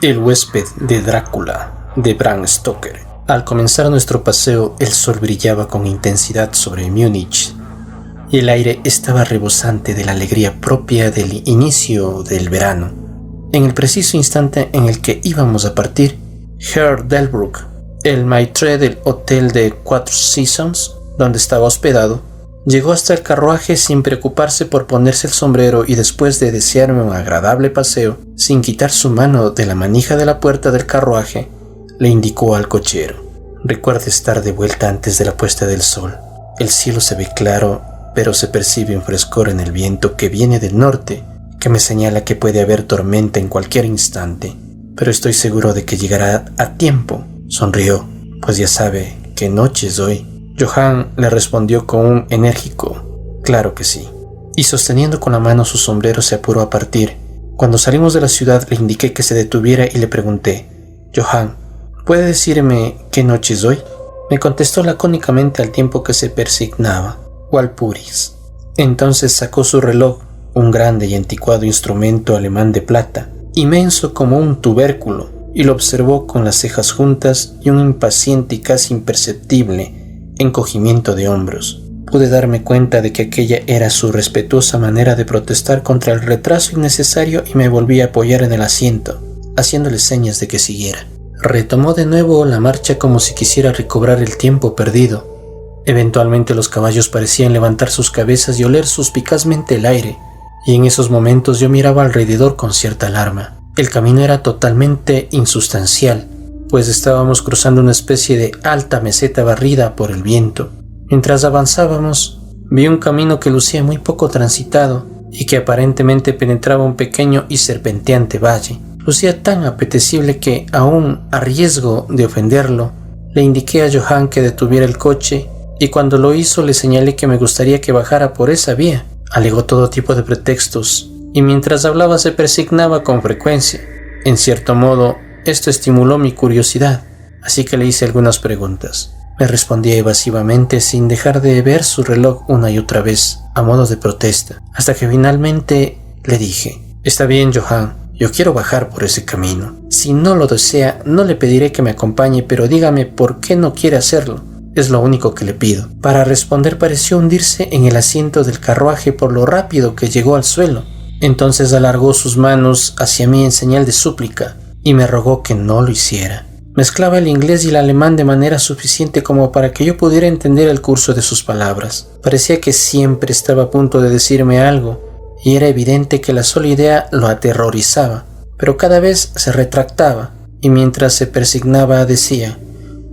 El huésped de Drácula, de Bram Stoker. Al comenzar nuestro paseo, el sol brillaba con intensidad sobre Múnich y el aire estaba rebosante de la alegría propia del inicio del verano. En el preciso instante en el que íbamos a partir, Herr Delbrück, el maître del hotel de Quatre Seasons, donde estaba hospedado, llegó hasta el carruaje sin preocuparse por ponerse el sombrero y después de desearme un agradable paseo, sin quitar su mano de la manija de la puerta del carruaje, le indicó al cochero: recuerde estar de vuelta antes de la puesta del sol. El cielo se ve claro, pero se percibe un frescor en el viento que viene del norte, que me señala que puede haber tormenta en cualquier instante, pero estoy seguro de que llegará a tiempo. Sonrió, pues ya sabe qué noche es hoy. Johann le respondió con un enérgico «claro que sí», y sosteniendo con la mano su sombrero se apuró a partir. Cuando salimos de la ciudad le indiqué que se detuviera y le pregunté: «Johann, ¿puede decirme qué noche es hoy?». Me contestó lacónicamente al tiempo que se persignaba: «Walpurgis». Entonces sacó su reloj, un grande y anticuado instrumento alemán de plata, inmenso como un tubérculo, y lo observó con las cejas juntas y un impaciente y casi imperceptible encogimiento de hombros. Pude darme cuenta de que aquella era su respetuosa manera de protestar contra el retraso innecesario y me volví a apoyar en el asiento, haciéndole señas de que siguiera. Retomó de nuevo la marcha como si quisiera recobrar el tiempo perdido. Eventualmente los caballos parecían levantar sus cabezas y oler suspicazmente el aire, y en esos momentos yo miraba alrededor con cierta alarma. El camino era totalmente insustancial, pues estábamos cruzando una especie de alta meseta barrida por el viento. Mientras avanzábamos, vi un camino que lucía muy poco transitado y que aparentemente penetraba un pequeño y serpenteante valle. Lucía tan apetecible que, aún a riesgo de ofenderlo, le indiqué a Johann que detuviera el coche, y cuando lo hizo le señalé que me gustaría que bajara por esa vía. Alegó todo tipo de pretextos, y mientras hablaba se persignaba con frecuencia. En cierto modo, esto estimuló mi curiosidad, así que le hice algunas preguntas. Me respondía evasivamente sin dejar de ver su reloj una y otra vez, a modo de protesta, hasta que finalmente le dije: «Está bien, Johann, yo quiero bajar por ese camino. Si no lo desea, no le pediré que me acompañe, pero dígame por qué no quiere hacerlo. Es lo único que le pido». Para responder pareció hundirse en el asiento del carruaje por lo rápido que llegó al suelo. Entonces alargó sus manos hacia mí en señal de súplica y me rogó que no lo hiciera. Mezclaba el inglés y el alemán de manera suficiente como para que yo pudiera entender el curso de sus palabras. Parecía que siempre estaba a punto de decirme algo, y era evidente que la sola idea lo aterrorizaba, pero cada vez se retractaba, y mientras se persignaba decía: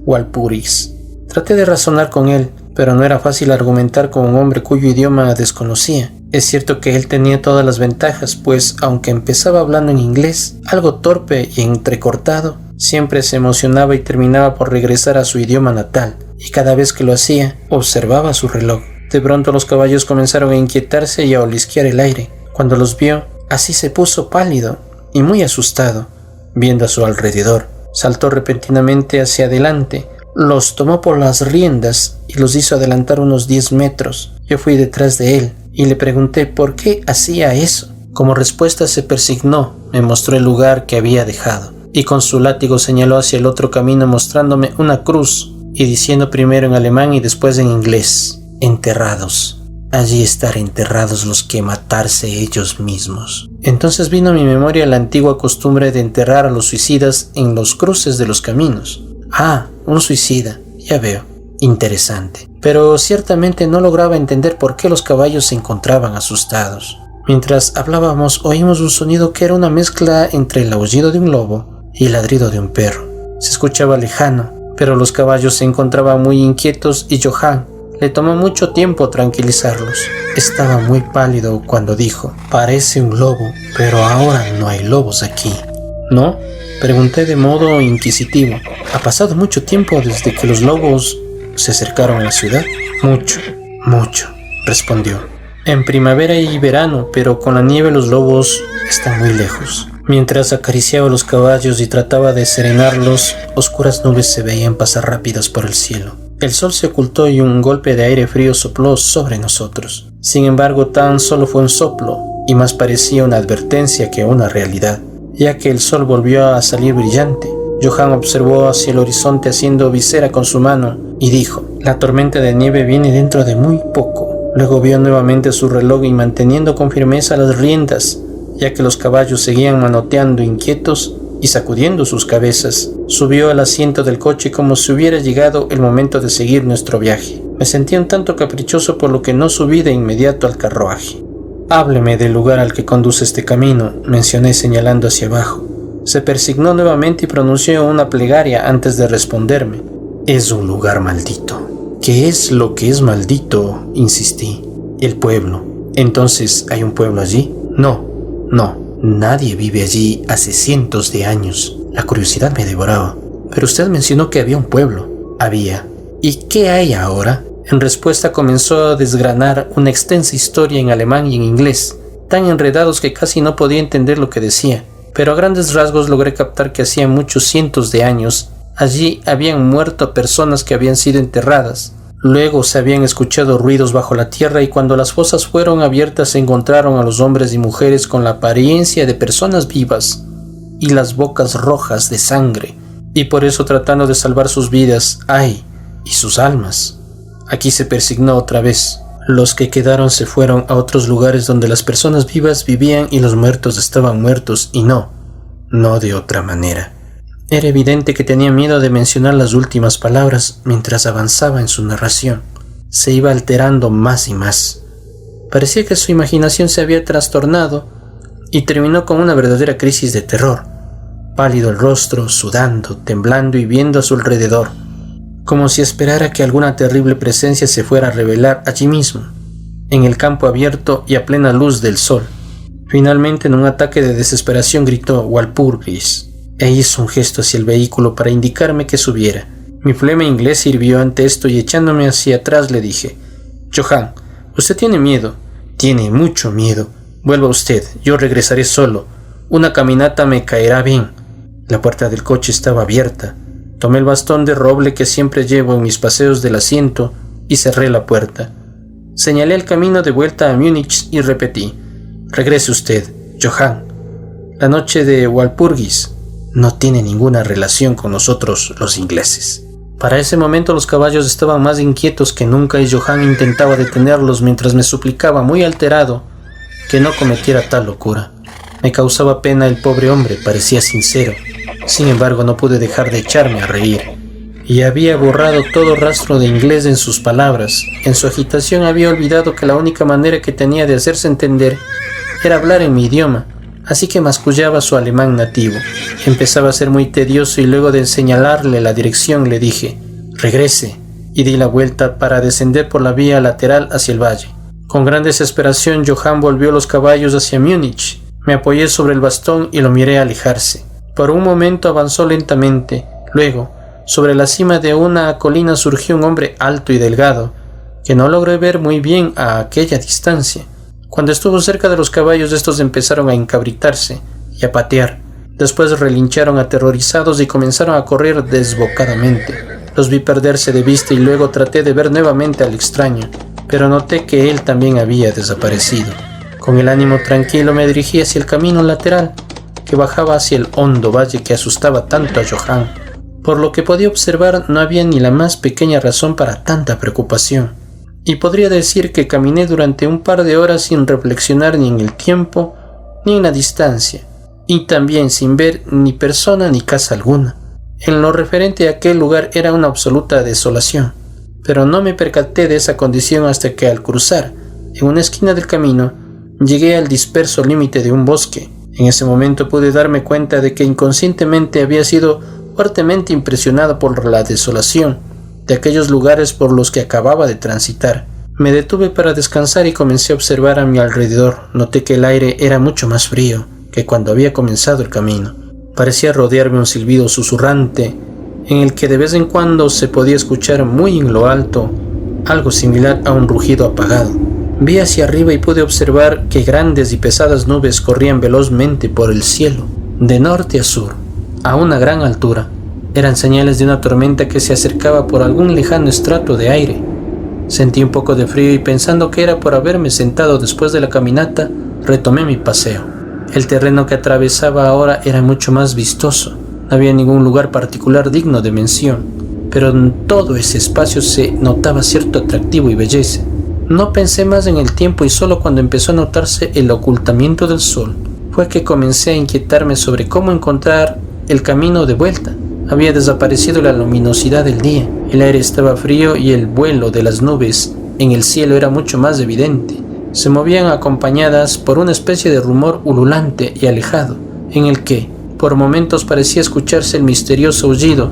«Walpurgis». Traté de razonar con él, pero no era fácil argumentar con un hombre cuyo idioma desconocía. Es cierto que él tenía todas las ventajas, pues aunque empezaba hablando en inglés, algo torpe y entrecortado, siempre se emocionaba y terminaba por regresar a su idioma natal, y cada vez que lo hacía, observaba su reloj. De pronto los caballos comenzaron a inquietarse y a olisquear el aire. Cuando los vio, así se puso pálido y muy asustado, viendo a su alrededor. Saltó repentinamente hacia adelante, los tomó por las riendas y los hizo adelantar unos 10 metros. Yo fui detrás de él y le pregunté por qué hacía eso. Como respuesta se persignó, me mostró el lugar que había dejado, y con su látigo señaló hacia el otro camino mostrándome una cruz y diciendo primero en alemán y después en inglés: «Enterrados. Allí estar enterrados los que matarse ellos mismos». Entonces vino a mi memoria la antigua costumbre de enterrar a los suicidas en los cruces de los caminos. «Ah, un suicida, ya veo. Interesante». Pero ciertamente no lograba entender por qué los caballos se encontraban asustados. Mientras hablábamos, oímos un sonido que era una mezcla entre el aullido de un lobo y el ladrido de un perro. Se escuchaba lejano, pero los caballos se encontraban muy inquietos y Johann le tomó mucho tiempo tranquilizarlos. Estaba muy pálido cuando dijo: «Parece un lobo, pero ahora no hay lobos aquí». «¿No?», pregunté de modo inquisitivo. «¿Ha pasado mucho tiempo desde que los lobos se acercaron a la ciudad?». Mucho», respondió. «En primavera y verano, pero con la nieve los lobos están muy lejos». Mientras acariciaba los caballos y trataba de serenarlos, oscuras nubes se veían pasar rápidas por el cielo. El sol se ocultó y un golpe de aire frío sopló sobre nosotros. Sin embargo, tan solo fue un soplo, y más parecía una advertencia que una realidad. ya que el sol volvió a salir brillante. Johan observó hacia el horizonte haciendo visera con su mano y dijo: la tormenta de nieve viene dentro de muy poco. Luego vio nuevamente su reloj y, manteniendo con firmeza las riendas, ya que los caballos seguían manoteando inquietos y sacudiendo sus cabezas, subió al asiento del coche como si hubiera llegado el momento de seguir nuestro viaje. Me sentía un tanto caprichoso, por lo que no subí de inmediato al carruaje. Hábleme del lugar al que conduce este camino, mencioné señalando hacia abajo. Se persignó nuevamente y pronunció una plegaria antes de responderme. Es un lugar maldito. ¿Qué es lo que es maldito?, insistí. El pueblo. ¿Entonces hay un pueblo allí? No. Nadie vive allí hace cientos de años. La curiosidad me devoraba. Pero usted mencionó que había un pueblo. Había. ¿Y qué hay ahora? En respuesta comenzó a desgranar una extensa historia en alemán y en inglés, tan enredados que casi no podía entender lo que decía, pero a grandes rasgos logré captar que hacía muchos cientos de años allí habían muerto personas que habían sido enterradas. Luego se habían escuchado ruidos bajo la tierra, y cuando las fosas fueron abiertas se encontraron a los hombres y mujeres con la apariencia de personas vivas y las bocas rojas de sangre, y por eso tratando de salvar sus vidas, ¡ay!, y sus almas. Aquí se persignó otra vez. Los que quedaron se fueron a otros lugares donde las personas vivas vivían y los muertos estaban muertos, y no de otra manera. Era evidente que tenía miedo de mencionar las últimas palabras mientras avanzaba en su narración. Se iba alterando más y más. Parecía que su imaginación se había trastornado y terminó con una verdadera crisis de terror. Pálido el rostro, sudando, temblando y viendo a su alrededor, como si esperara que alguna terrible presencia se fuera a revelar allí mismo, en el campo abierto y a plena luz del sol. Finalmente, en un ataque de desesperación, gritó Walpurgis e hizo un gesto hacia el vehículo para indicarme que subiera. Mi flema inglés sirvió ante esto y, echándome hacia atrás, le dije: Johan, usted tiene miedo, tiene mucho miedo. Vuelva usted, yo regresaré solo. Una caminata me caerá bien. La puerta del coche estaba abierta. Tomé el bastón de roble que siempre llevo en mis paseos del asiento y cerré la puerta. Señalé el camino de vuelta a Múnich y repetí: regrese usted, Johan. La noche de Walpurgis no tiene ninguna relación con nosotros los ingleses. Para ese momento los caballos estaban más inquietos que nunca y Johan intentaba detenerlos mientras me suplicaba, muy alterado, que no cometiera tal locura. Me causaba pena el pobre hombre, parecía sincero. Sin embargo, no pude dejar de echarme a reír. Y había borrado todo rastro de inglés en sus palabras. En su agitación había olvidado que la única manera que tenía de hacerse entender era hablar en mi idioma, así que mascullaba su alemán nativo. Empezaba a ser muy tedioso y luego de señalarle la dirección le dije: regrese, y di la vuelta para descender por la vía lateral hacia el valle. Con gran desesperación, Johan volvió los caballos hacia Múnich. Me apoyé sobre el bastón y lo miré alejarse. Por un momento avanzó lentamente. Luego, sobre la cima de una colina surgió un hombre alto y delgado, que no logré ver muy bien a aquella distancia. Cuando estuvo cerca de los caballos, estos empezaron a encabritarse y a patear. Después relincharon aterrorizados y comenzaron a correr desbocadamente. Los vi perderse de vista y luego traté de ver nuevamente al extraño, pero noté que él también había desaparecido. Con el ánimo tranquilo me dirigí hacia el camino lateral, que bajaba hacia el hondo valle que asustaba tanto a Johan. Por lo que podía observar, no había ni la más pequeña razón para tanta preocupación, y podría decir que caminé durante un par de horas sin reflexionar ni en el tiempo ni en la distancia, y también sin ver ni persona ni casa alguna. En lo referente a aquel lugar era una absoluta desolación, pero no me percaté de esa condición hasta que, al cruzar en una esquina del camino, llegué al disperso límite de un bosque. En ese momento pude darme cuenta de que inconscientemente había sido fuertemente impresionado por la desolación de aquellos lugares por los que acababa de transitar. Me detuve para descansar y comencé a observar a mi alrededor. Noté que el aire era mucho más frío que cuando había comenzado el camino. Parecía rodearme un silbido susurrante, en el que de vez en cuando se podía escuchar muy en lo alto algo similar a un rugido apagado. Vi hacia arriba y pude observar que grandes y pesadas nubes corrían velozmente por el cielo, de norte a sur, a una gran altura. Eran señales de una tormenta que se acercaba por algún lejano estrato de aire. Sentí un poco de frío y, pensando que era por haberme sentado después de la caminata, retomé mi paseo. El terreno que atravesaba ahora era mucho más vistoso. No había ningún lugar particular digno de mención, pero en todo ese espacio se notaba cierto atractivo y belleza. No pensé más en el tiempo y solo cuando empezó a notarse el ocultamiento del sol fue que comencé a inquietarme sobre cómo encontrar el camino de vuelta. Había desaparecido la luminosidad del día, el aire estaba frío y el vuelo de las nubes en el cielo era mucho más evidente. Se movían acompañadas por una especie de rumor ululante y alejado, en el que por momentos parecía escucharse el misterioso aullido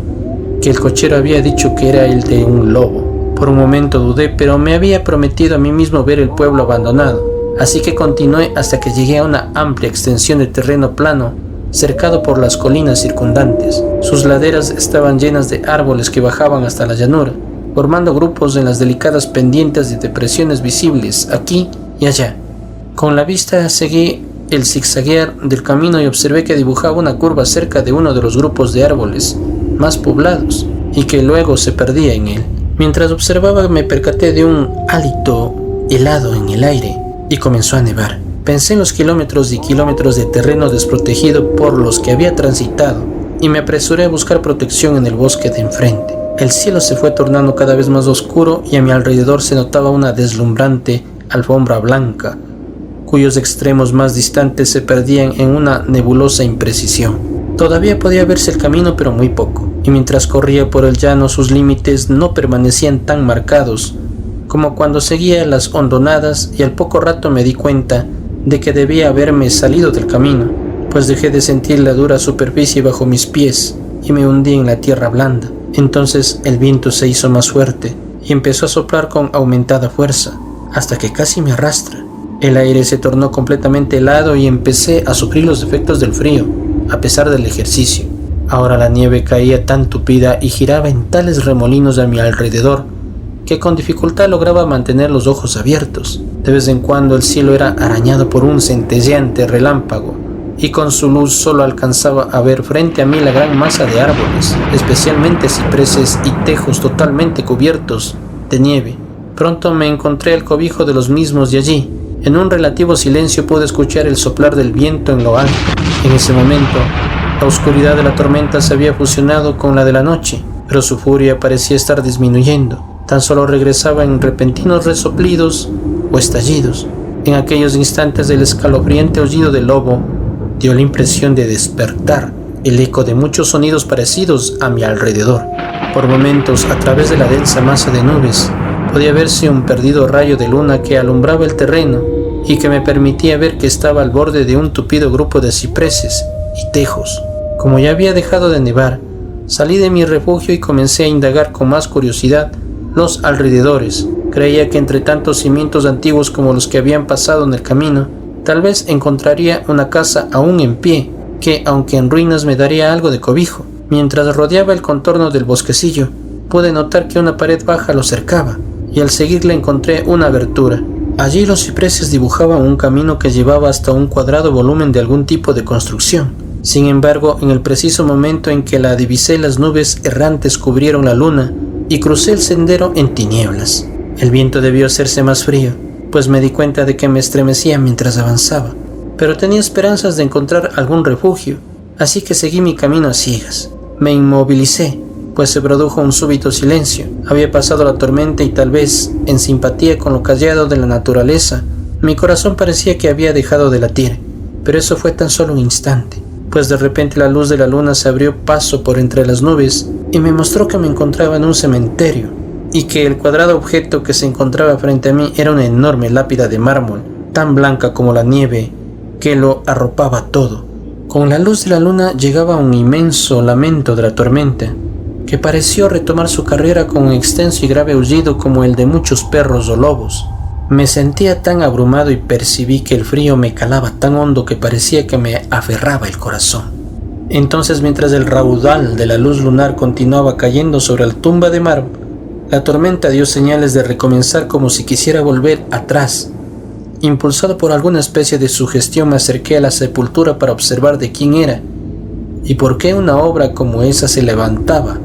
que el cochero había dicho que era el de un lobo. Por un momento dudé, pero me había prometido a mí mismo ver el pueblo abandonado, así que continué hasta que llegué a una amplia extensión de terreno plano, cercado por las colinas circundantes. Sus laderas estaban llenas de árboles que bajaban hasta la llanura, formando grupos en las delicadas pendientes de depresiones visibles aquí y allá. Con la vista seguí el zigzaguear del camino y observé que dibujaba una curva cerca de uno de los grupos de árboles más poblados y que luego se perdía en él. Mientras observaba me percaté de un hálito helado en el aire y comenzó a nevar. Pensé en los kilómetros y kilómetros de terreno desprotegido por los que había transitado y me apresuré a buscar protección en el bosque de enfrente. El cielo se fue tornando cada vez más oscuro y a mi alrededor se notaba una deslumbrante alfombra blanca, cuyos extremos más distantes se perdían en una nebulosa imprecisión. Todavía podía verse el camino, pero muy poco, y mientras corría por el llano sus límites no permanecían tan marcados como cuando seguía las hondonadas, y al poco rato me di cuenta de que debía haberme salido del camino, pues dejé de sentir la dura superficie bajo mis pies y me hundí en la tierra blanda. Entonces el viento se hizo más fuerte y empezó a soplar con aumentada fuerza, hasta que casi me arrastra. El aire se tornó completamente helado y empecé a sufrir los efectos del frío, a pesar del ejercicio. Ahora la nieve caía tan tupida y giraba en tales remolinos a mi alrededor que con dificultad lograba mantener los ojos abiertos. De vez en cuando el cielo era arañado por un centelleante relámpago y con su luz solo alcanzaba a ver frente a mí la gran masa de árboles, especialmente cipreses y tejos totalmente cubiertos de nieve. Pronto me encontré al cobijo de los mismos y allí, en un relativo silencio, pude escuchar el soplar del viento en lo alto. En ese momento, la oscuridad de la tormenta se había fusionado con la de la noche, pero su furia parecía estar disminuyendo. Tan solo regresaba en repentinos resoplidos o estallidos. En aquellos instantes el escalofriante aullido del lobo dio la impresión de despertar el eco de muchos sonidos parecidos a mi alrededor. Por momentos, a través de la densa masa de nubes, podía verse un perdido rayo de luna que alumbraba el terreno y que me permitía ver que estaba al borde de un tupido grupo de cipreses y tejos. Como ya había dejado de nevar, salí de mi refugio y comencé a indagar con más curiosidad los alrededores. Creía que entre tantos cimientos antiguos como los que habían pasado en el camino, tal vez encontraría una casa aún en pie, que aunque en ruinas me daría algo de cobijo. Mientras rodeaba el contorno del bosquecillo, pude notar que una pared baja lo cercaba, y al seguirla encontré una abertura. Allí los cipreses dibujaban un camino que llevaba hasta un cuadrado volumen de algún tipo de construcción. Sin embargo, en el preciso momento en que la divisé, las nubes errantes cubrieron la luna y crucé el sendero en tinieblas. El viento debió hacerse más frío, pues me di cuenta de que me estremecía mientras avanzaba, pero tenía esperanzas de encontrar algún refugio, así que seguí mi camino a ciegas. Me inmovilicé, pues se produjo un súbito silencio. Había pasado la tormenta y tal vez, en simpatía con lo callado de la naturaleza, mi corazón parecía que había dejado de latir, pero eso fue tan solo un instante, pues de repente la luz de la luna se abrió paso por entre las nubes y me mostró que me encontraba en un cementerio y que el cuadrado objeto que se encontraba frente a mí era una enorme lápida de mármol, tan blanca como la nieve, que lo arropaba todo. Con la luz de la luna llegaba un inmenso lamento de la tormenta, que pareció retomar su carrera con un extenso y grave aullido como el de muchos perros o lobos. Me sentía tan abrumado y percibí que el frío me calaba tan hondo que parecía que me aferraba el corazón. Entonces, mientras el raudal de la luz lunar continuaba cayendo sobre la tumba de mármol, la tormenta dio señales de recomenzar como si quisiera volver atrás. Impulsado por alguna especie de sugestión, me acerqué a la sepultura para observar de quién era y por qué una obra como esa se levantaba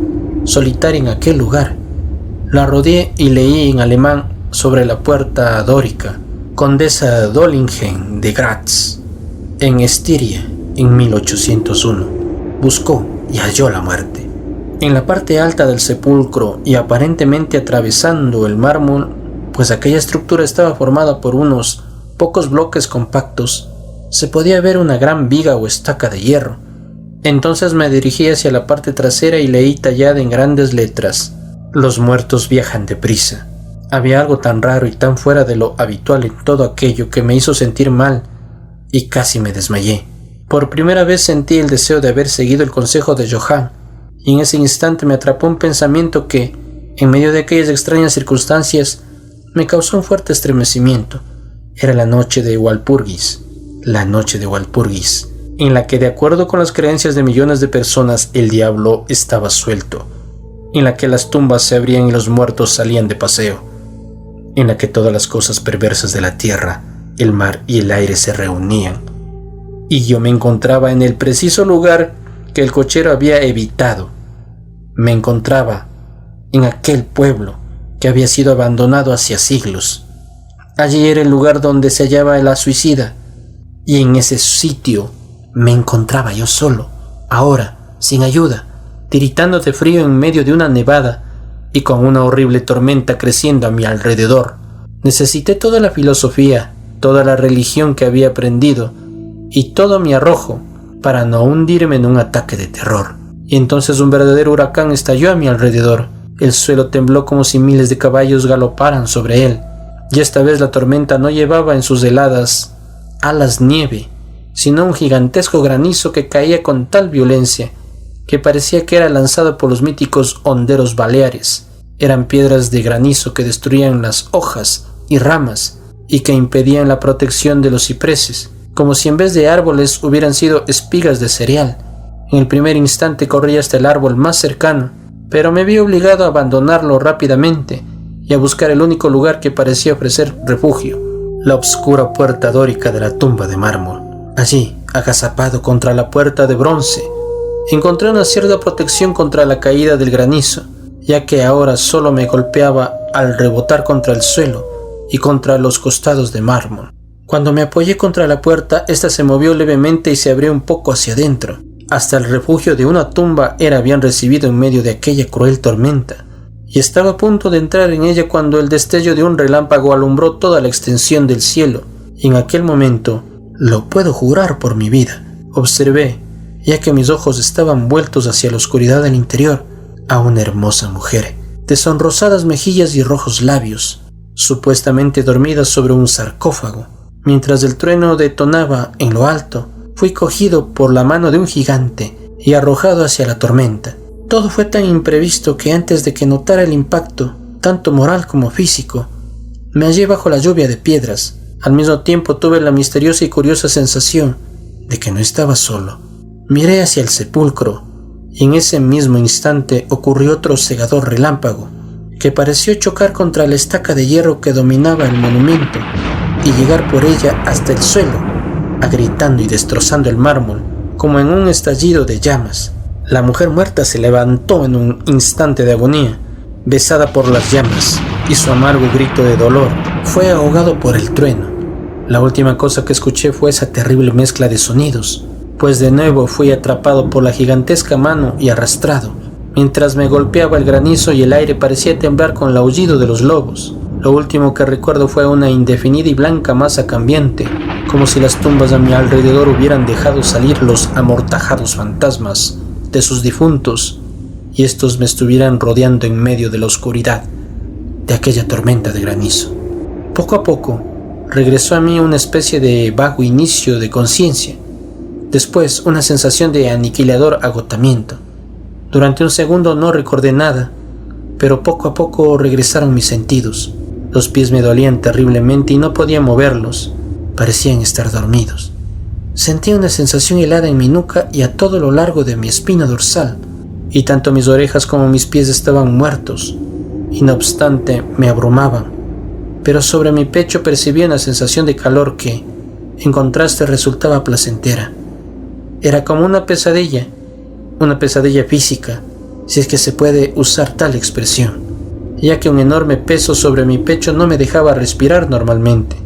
solitaria en aquel lugar. La rodeé y leí en alemán sobre la puerta dórica: Condesa Dollingen de Graz. En Estiria, en 1801, buscó y halló la muerte. En la parte alta del sepulcro y aparentemente atravesando el mármol, pues aquella estructura estaba formada por unos pocos bloques compactos, se podía ver una gran viga o estaca de hierro. Entonces me dirigí hacia la parte trasera y leí tallada en grandes letras: los muertos viajan deprisa. Había algo tan raro y tan fuera de lo habitual en todo aquello que me hizo sentir mal y casi me desmayé. Por primera vez sentí el deseo de haber seguido el consejo de Johann, y en ese instante me atrapó un pensamiento que, en medio de aquellas extrañas circunstancias, me causó un fuerte estremecimiento. Era la noche de Walpurgis, en la que, de acuerdo con las creencias de millones de personas, el diablo estaba suelto, en la que las tumbas se abrían y los muertos salían de paseo, en la que todas las cosas perversas de la tierra, el mar y el aire se reunían, y yo me encontraba en el preciso lugar que el cochero había evitado. Me encontraba en aquel pueblo que había sido abandonado hacía siglos. Allí era el lugar donde se hallaba la suicida, y en ese sitio me encontraba yo solo, ahora, sin ayuda, tiritando de frío en medio de una nevada y con una horrible tormenta creciendo a mi alrededor. Necesité toda la filosofía, toda la religión que había aprendido y todo mi arrojo para no hundirme en un ataque de terror. Y entonces un verdadero huracán estalló a mi alrededor. El suelo tembló como si miles de caballos galoparan sobre él. Y esta vez la tormenta no llevaba en sus heladas alas nieve, sino un gigantesco granizo que caía con tal violencia que parecía que era lanzado por los míticos honderos baleares. Eran piedras de granizo que destruían las hojas y ramas y que impedían la protección de los cipreses, como si en vez de árboles hubieran sido espigas de cereal. En el primer instante corrí hasta el árbol más cercano, pero me vi obligado a abandonarlo rápidamente y a buscar el único lugar que parecía ofrecer refugio: la obscura puerta dórica de la tumba de mármol. Allí, agazapado contra la puerta de bronce, encontré una cierta protección contra la caída del granizo, ya que ahora solo me golpeaba al rebotar contra el suelo y contra los costados de mármol. Cuando me apoyé contra la puerta, ésta se movió levemente y se abrió un poco hacia adentro. Hasta el refugio de una tumba era bien recibido en medio de aquella cruel tormenta, y estaba a punto de entrar en ella cuando el destello de un relámpago alumbró toda la extensión del cielo, y en aquel momento, lo puedo jurar por mi vida, observé, ya que mis ojos estaban vueltos hacia la oscuridad del interior, a una hermosa mujer, de sonrosadas mejillas y rojos labios, supuestamente dormida sobre un sarcófago. Mientras el trueno detonaba en lo alto, fui cogido por la mano de un gigante y arrojado hacia la tormenta. Todo fue tan imprevisto que antes de que notara el impacto, tanto moral como físico, me hallé bajo la lluvia de piedras. Al mismo tiempo tuve la misteriosa y curiosa sensación de que no estaba solo. Miré hacia el sepulcro y en ese mismo instante ocurrió otro cegador relámpago que pareció chocar contra la estaca de hierro que dominaba el monumento y llegar por ella hasta el suelo, agrietando y destrozando el mármol como en un estallido de llamas. La mujer muerta se levantó en un instante de agonía, besada por las llamas, y su amargo grito de dolor fue ahogado por el trueno. La última cosa que escuché fue esa terrible mezcla de sonidos, pues de nuevo fui atrapado por la gigantesca mano y arrastrado, mientras me golpeaba el granizo y el aire parecía temblar con el aullido de los lobos. Lo último que recuerdo fue una indefinida y blanca masa cambiante, como si las tumbas a mi alrededor hubieran dejado salir los amortajados fantasmas de sus difuntos, y estos me estuvieran rodeando en medio de la oscuridad de aquella tormenta de granizo. Poco a poco regresó a mí una especie de vago inicio de conciencia, después una sensación de aniquilador agotamiento. Durante un segundo no recordé nada, pero poco a poco regresaron mis sentidos. Los pies me dolían terriblemente y no podía moverlos, parecían estar dormidos. Sentía una sensación helada en mi nuca y a todo lo largo de mi espina dorsal, y tanto mis orejas como mis pies estaban muertos, y no obstante me abrumaban. Pero sobre mi pecho percibía una sensación de calor que, en contraste, resultaba placentera. Era como una pesadilla física, si es que se puede usar tal expresión, ya que un enorme peso sobre mi pecho no me dejaba respirar normalmente.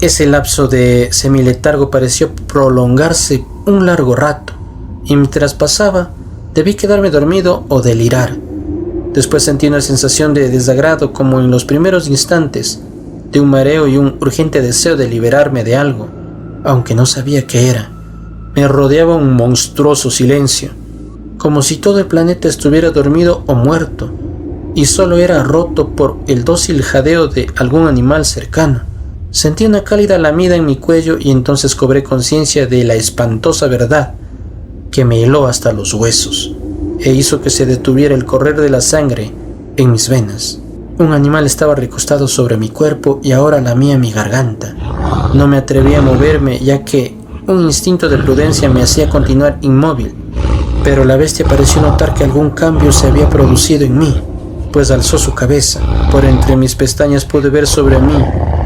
Ese lapso de semiletargo pareció prolongarse un largo rato, y mientras pasaba, debí quedarme dormido o delirar. Después sentí una sensación de desagrado como en los primeros instantes, de un mareo y un urgente deseo de liberarme de algo, aunque no sabía qué era. Me rodeaba un monstruoso silencio, como si todo el planeta estuviera dormido o muerto, y solo era roto por el dócil jadeo de algún animal cercano. Sentí una cálida lamida en mi cuello y entonces cobré conciencia de la espantosa verdad que me heló hasta los huesos e hizo que se detuviera el correr de la sangre en mis venas. Un animal estaba recostado sobre mi cuerpo y ahora lamía mi garganta. No me atreví a moverme ya que un instinto de prudencia me hacía continuar inmóvil, pero la bestia pareció notar que algún cambio se había producido en mí, pues alzó su cabeza. Por entre mis pestañas pude ver sobre mí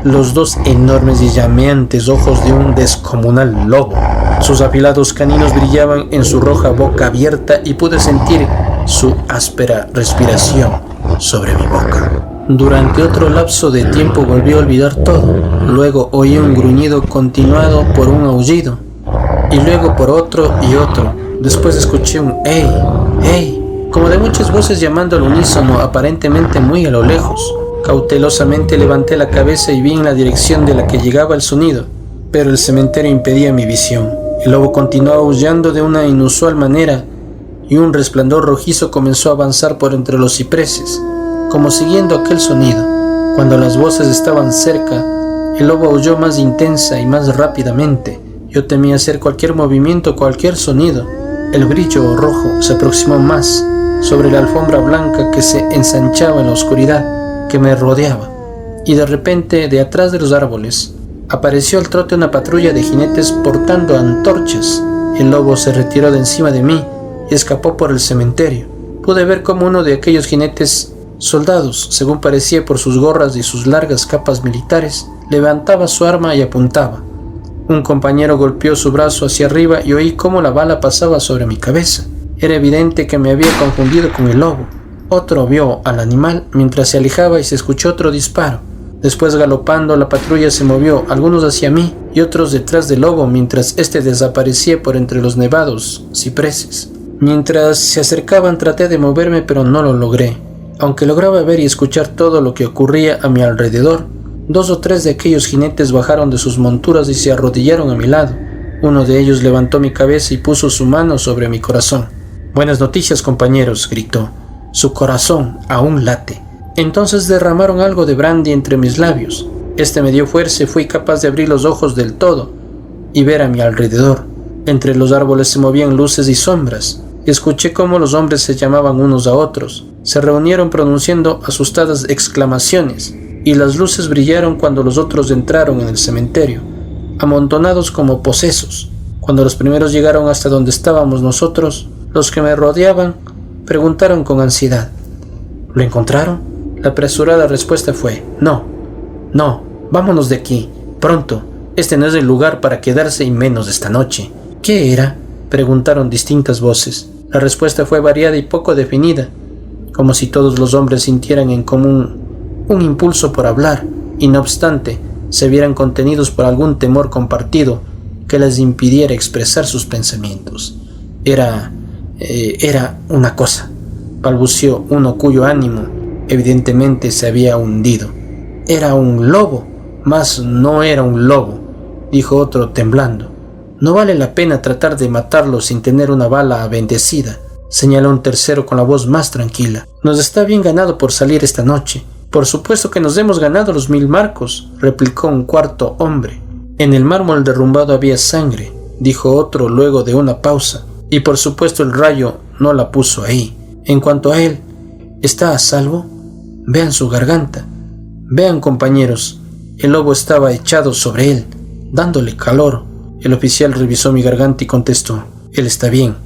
los dos enormes y llameantes ojos de un descomunal lobo. Sus afilados caninos brillaban en su roja boca abierta y pude sentir su áspera respiración sobre mi boca. Durante otro lapso de tiempo volví a olvidar todo. Luego oí un gruñido continuado por un aullido, y luego por otro y otro. Después escuché un ¡ey! ¡ey!, como de muchas voces llamando al unísono, aparentemente muy a lo lejos. Cautelosamente levanté la cabeza y vi en la dirección de la que llegaba el sonido, pero el cementerio impedía mi visión. El lobo continuaba aullando de una inusual manera y un resplandor rojizo comenzó a avanzar por entre los cipreses, como siguiendo aquel sonido. Cuando las voces estaban cerca, el lobo aulló más intensa y más rápidamente. Yo temía hacer cualquier movimiento, cualquier sonido. El brillo rojo se aproximó más sobre la alfombra blanca que se ensanchaba en la oscuridad que me rodeaba, y de repente, de atrás de los árboles, apareció al trote una patrulla de jinetes portando antorchas. El lobo se retiró de encima de mí y escapó por el cementerio. Pude ver cómo uno de aquellos jinetes, soldados, según parecía por sus gorras y sus largas capas militares, levantaba su arma y apuntaba. Un compañero golpeó su brazo hacia arriba y oí cómo la bala pasaba sobre mi cabeza. Era evidente que me había confundido con el lobo. Otro vio al animal mientras se alejaba y se escuchó otro disparo. Después, galopando, la patrulla se movió, algunos hacia mí y otros detrás del lobo, mientras éste desaparecía por entre los nevados cipreses. Mientras se acercaban traté de moverme, pero no lo logré. Aunque lograba ver y escuchar todo lo que ocurría a mi alrededor, 2 o 3 de aquellos jinetes bajaron de sus monturas y se arrodillaron a mi lado. Uno de ellos levantó mi cabeza y puso su mano sobre mi corazón. «Buenas noticias, compañeros», gritó. Su corazón aún late. Entonces derramaron algo de brandy entre mis labios. Este me dio fuerza y fui capaz de abrir los ojos del todo y ver a mi alrededor. Entre los árboles se movían luces y sombras, y escuché cómo los hombres se llamaban unos a otros. Se reunieron pronunciando asustadas exclamaciones, y las luces brillaron cuando los otros entraron en el cementerio, amontonados como posesos. Cuando los primeros llegaron hasta donde estábamos nosotros, los que me rodeaban preguntaron con ansiedad: ¿lo encontraron? La apresurada respuesta fue: no, vámonos de aquí, pronto, este no es el lugar para quedarse y menos esta noche. ¿Qué era?, preguntaron distintas voces. La respuesta fue variada y poco definida, como si todos los hombres sintieran en común un impulso por hablar, y no obstante, se vieran contenidos por algún temor compartido que les impidiera expresar sus pensamientos. Era una cosa, balbuceó uno cuyo ánimo evidentemente se había hundido. Era un lobo, mas no era un lobo, dijo otro temblando. No vale la pena tratar de matarlo sin tener una bala bendecida, señaló un tercero con la voz más tranquila. Nos está bien ganado por salir esta noche. Por supuesto que nos hemos ganado los 1000 marcos, replicó un cuarto hombre. En el mármol derrumbado había sangre, dijo otro luego de una pausa, y por supuesto el rayo no la puso ahí. En cuanto a él, ¿está a salvo? Vean su garganta. Vean, compañeros, el lobo estaba echado sobre él, dándole calor. El oficial revisó mi garganta y contestó: él está bien,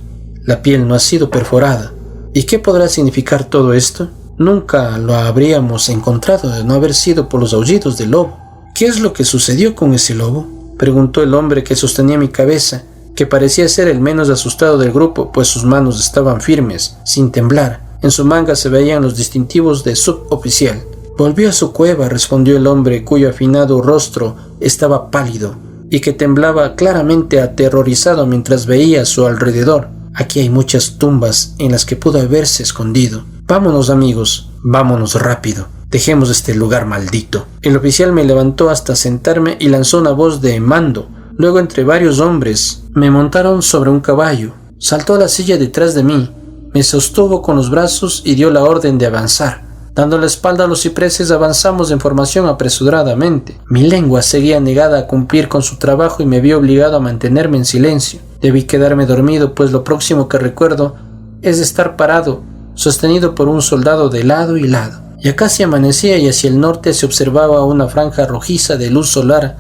la piel no ha sido perforada. ¿Y qué podrá significar todo esto? Nunca lo habríamos encontrado de no haber sido por los aullidos del lobo. ¿Qué es lo que sucedió con ese lobo?, preguntó el hombre que sostenía mi cabeza, que parecía ser el menos asustado del grupo, pues sus manos estaban firmes, sin temblar. En su manga se veían los distintivos de suboficial. Volvió a su cueva, respondió el hombre, cuyo afinado rostro estaba pálido y que temblaba claramente aterrorizado mientras veía a su alrededor. Aquí hay muchas tumbas en las que pudo haberse escondido. Vámonos, amigos, vámonos rápido. Dejemos este lugar maldito. El oficial me levantó hasta sentarme y lanzó una voz de mando. Luego, entre varios hombres, me montaron sobre un caballo. Saltó a la silla detrás de mí, me sostuvo con los brazos y dio la orden de avanzar. Dando la espalda a los cipreses, avanzamos en formación apresuradamente. Mi lengua seguía negada a cumplir con su trabajo y me vi obligado a mantenerme en silencio. Debí quedarme dormido, pues lo próximo que recuerdo es estar parado, sostenido por un soldado de lado y lado. Ya casi amanecía y hacia el norte se observaba una franja rojiza de luz solar,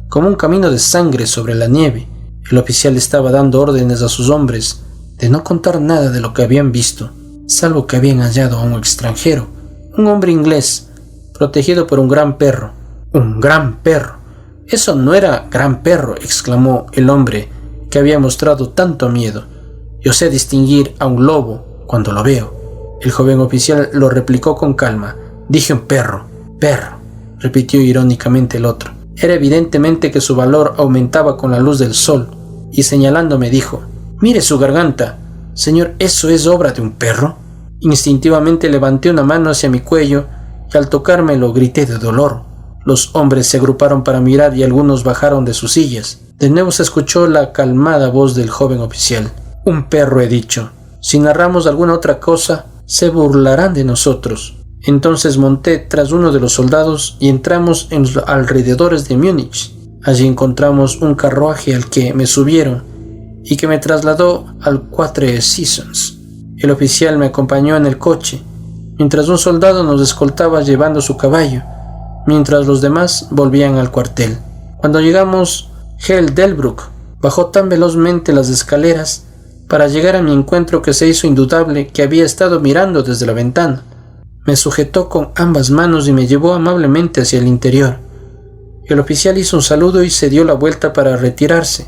como un camino de sangre sobre la nieve. El oficial estaba dando órdenes a sus hombres de no contar nada de lo que habían visto, salvo que habían hallado a un extranjero, un hombre inglés, protegido por un gran perro. ¡Un gran perro! «Eso no era gran perro», exclamó el hombre que había mostrado tanto miedo. «Yo sé distinguir a un lobo cuando lo veo». El joven oficial lo replicó con calma. «Dije un perro, perro», repitió irónicamente el otro. Era evidentemente que su valor aumentaba con la luz del sol, y señalándome dijo: «Mire su garganta. Señor, ¿eso es obra de un perro?». Instintivamente levanté una mano hacia mi cuello y al tocármelo grité de dolor. Los hombres se agruparon para mirar y algunos bajaron de sus sillas. De nuevo se escuchó la calmada voz del joven oficial. «Un perro, he dicho. Si narramos alguna otra cosa, se burlarán de nosotros». Entonces monté tras uno de los soldados y entramos en los alrededores de Múnich. Allí encontramos un carruaje al que me subieron y que me trasladó al Quatre Seasons. El oficial me acompañó en el coche, mientras un soldado nos escoltaba llevando su caballo, mientras los demás volvían al cuartel. Cuando llegamos, Hell Delbruck bajó tan velozmente las escaleras para llegar a mi encuentro que se hizo indudable que había estado mirando desde la ventana. Me sujetó con ambas manos y me llevó amablemente hacia el interior. El oficial hizo un saludo y se dio la vuelta para retirarse,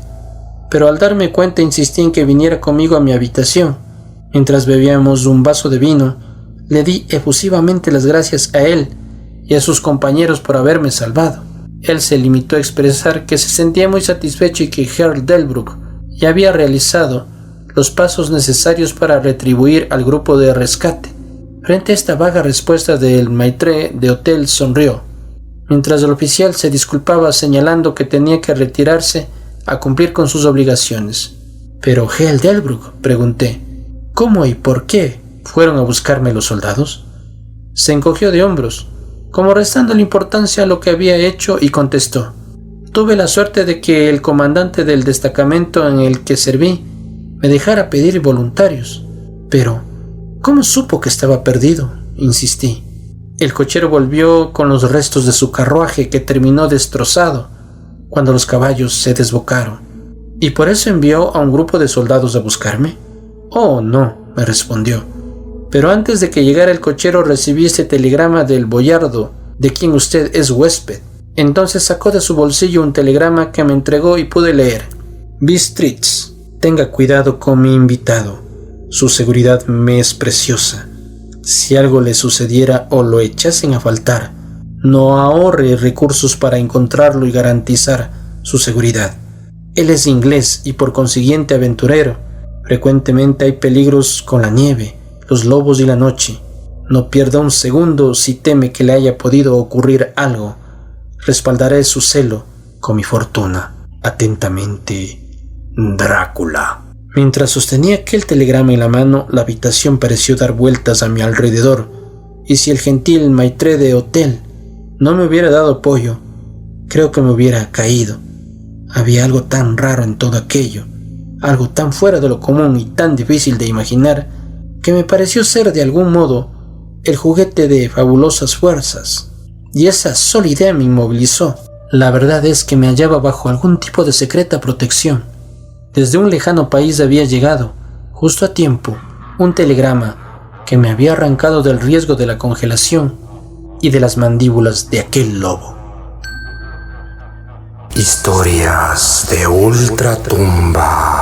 pero al darme cuenta insistí en que viniera conmigo a mi habitación. Mientras bebíamos un vaso de vino, le di efusivamente las gracias a él y a sus compañeros por haberme salvado. Él se limitó a expresar que se sentía muy satisfecho y que Herr Delbruck ya había realizado los pasos necesarios para retribuir al grupo de rescate. Frente a esta vaga respuesta del maître de hotel sonrió, mientras el oficial se disculpaba señalando que tenía que retirarse a cumplir con sus obligaciones. «¿Pero Herr Delbruck?», pregunté. «¿Cómo y por qué fueron a buscarme los soldados?». Se encogió de hombros, como restando importancia a lo que había hecho, y contestó: «Tuve la suerte de que el comandante del destacamento en el que serví me dejara pedir voluntarios». «Pero, ¿cómo supo que estaba perdido?», insistí. El cochero volvió con los restos de su carruaje, que terminó destrozado cuando los caballos se desbocaron. «¿Y por eso envió a un grupo de soldados a buscarme?». «Oh, no», me respondió. «Pero antes de que llegara el cochero recibí este telegrama del boyardo, de quien usted es huésped». Entonces sacó de su bolsillo un telegrama que me entregó y pude leer: «Bistritz, tenga cuidado con mi invitado. Su seguridad me es preciosa. Si algo le sucediera o lo echasen a faltar, no ahorre recursos para encontrarlo y garantizar su seguridad. Él es inglés y por consiguiente aventurero. Frecuentemente hay peligros con la nieve, los lobos y la noche. No pierda un segundo si teme que le haya podido ocurrir algo. Respaldaré su celo con mi fortuna. Atentamente, Drácula». Mientras sostenía aquel telegrama en la mano, la habitación pareció dar vueltas a mi alrededor, y si el gentil maître de hotel no me hubiera dado apoyo, creo que me hubiera caído. Había algo tan raro en todo aquello, algo tan fuera de lo común y tan difícil de imaginar, que me pareció ser de algún modo el juguete de fabulosas fuerzas, y esa sola idea me inmovilizó. La verdad es que me hallaba bajo algún tipo de secreta protección. Desde un lejano país había llegado, justo a tiempo, un telegrama que me había arrancado del riesgo de la congelación y de las mandíbulas de aquel lobo. Historias de Ultratumba.